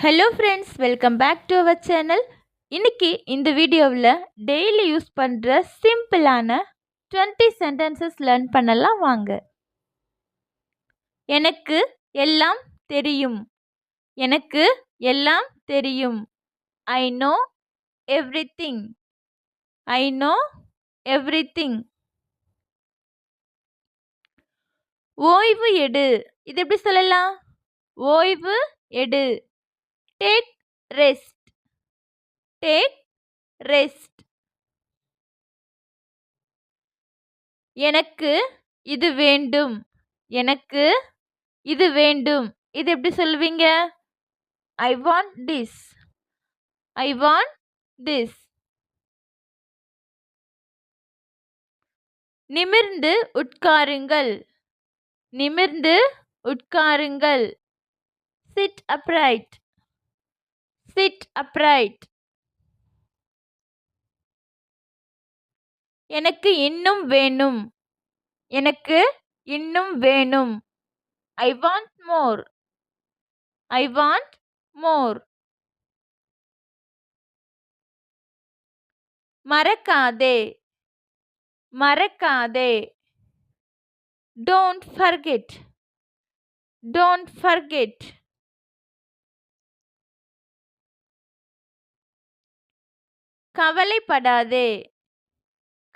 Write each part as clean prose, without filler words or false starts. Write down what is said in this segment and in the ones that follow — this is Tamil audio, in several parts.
Hello friends, welcome back to our channel. இன்னைக்கு இந்த வீடியோவில் டெய்லி யூஸ் பண்ணுற சிம்பிளான 20 சென்டென்சஸ் லேர்ன் பண்ணலாம் வாங்க. எனக்கு எல்லாம் தெரியும். எனக்கு எல்லாம் தெரியும். I know everything. I know everything. ஓய்வு எடு. இது எப்படி சொல்லலாம்? ஓய்வு எடு. Take rest. Take rest. எனக்கு இது வேண்டும். எனக்கு இது வேண்டும். இது எப்படி சொல்லுவீங்க? I want this. I want this. நிமிர்ந்து உட்காருங்கள். நிமிர்ந்து உட்காருங்கள். Sit upright. Sit upright. எனக்கு இன்னும் வேணும். எனக்கு இன்னும் வேணும். I want more. I want more. மறக்காதே. மறக்காதே. Don't forget. Don't forget. கவலைப்படாதே.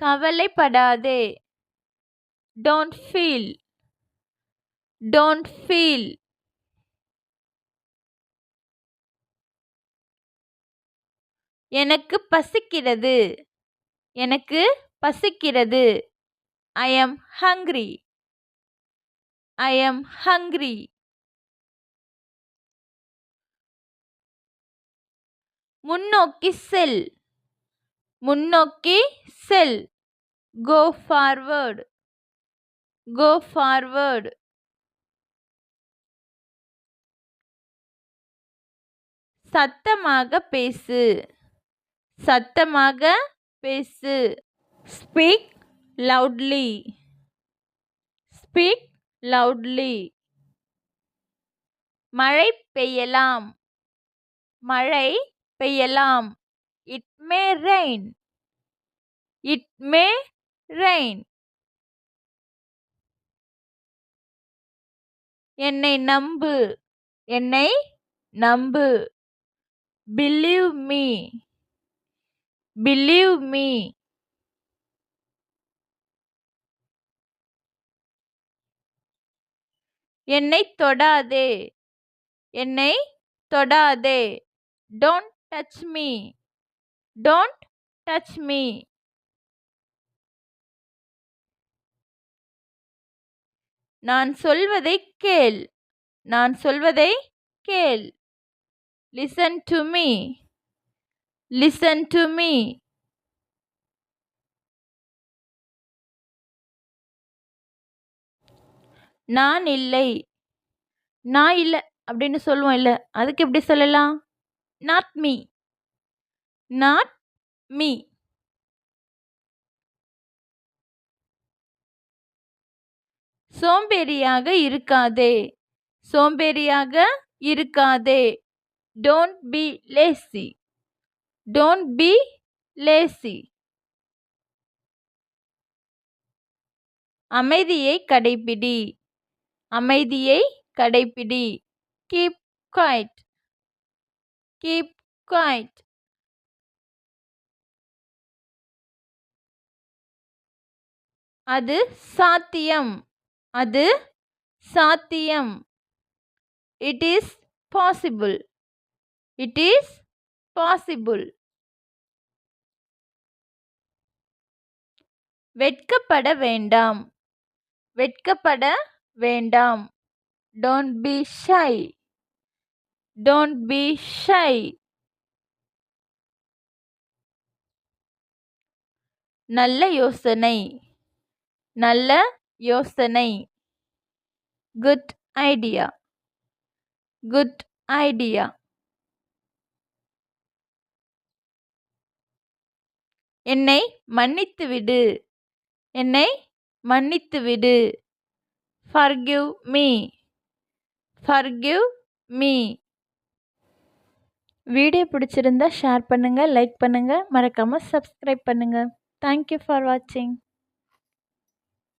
கவலைப்படாதே. Don't feel. Don't feel. எனக்கு பசிக்கிறது. எனக்கு பசிக்கிறது. ஐ am hungry. I am hungry. முன்னோக்கி செல். முன்னோக்கி செல். Go forward. Go forward. சத்தமாக பேசு. சத்தமாக பேசு. Speak loudly. Speak loudly. மழை பெய்யலாம். மழை பெய்யலாம். It may rain. It may rain. என்னை நம்பு. என்னை நம்பு. Believe me. Believe me. என்னை தொடாதே. என்னை தொடாதே. Don't touch me. Don't touch me. நான் சொல்வதை கேள். நான் சொல்வதை கேள். Listen to me. Listen to me. நான் இல்லை. நான் இல்லை அப்படின்னு சொல்லுவோம் இல்லை, அதுக்கு எப்படி சொல்லலாம்? Not me. Not me. சோம்பேறியாக இருக்காதே. சோம்பேறியாக இருக்காதே. Don't be lazy. Don't be lazy. அமைதியை கடைப்பிடி. அமைதியை கடைப்பிடி. Keep quiet. Keep quiet. அது சாத்தியம். அது சாத்தியம். It is possible. It is possible. வெட்கப்பட வேண்டாம். வெட்கப்பட வேண்டாம். Don't be shy. Don't be shy. நல்ல யோசனை. நல்ல யோசனை. Good idea. Good idea. என்னை மன்னித்து விடு. என்னை மன்னித்து விடு. Forgive me. Forgive me. Video பிடிச்சிருந்தா ஷேர் பண்ணுங்கள், லைக் பண்ணுங்கள், மறக்காமல் சப்ஸ்கிரைப் பண்ணுங்கள். தேங்க்யூ ஃபார் வாட்சிங்.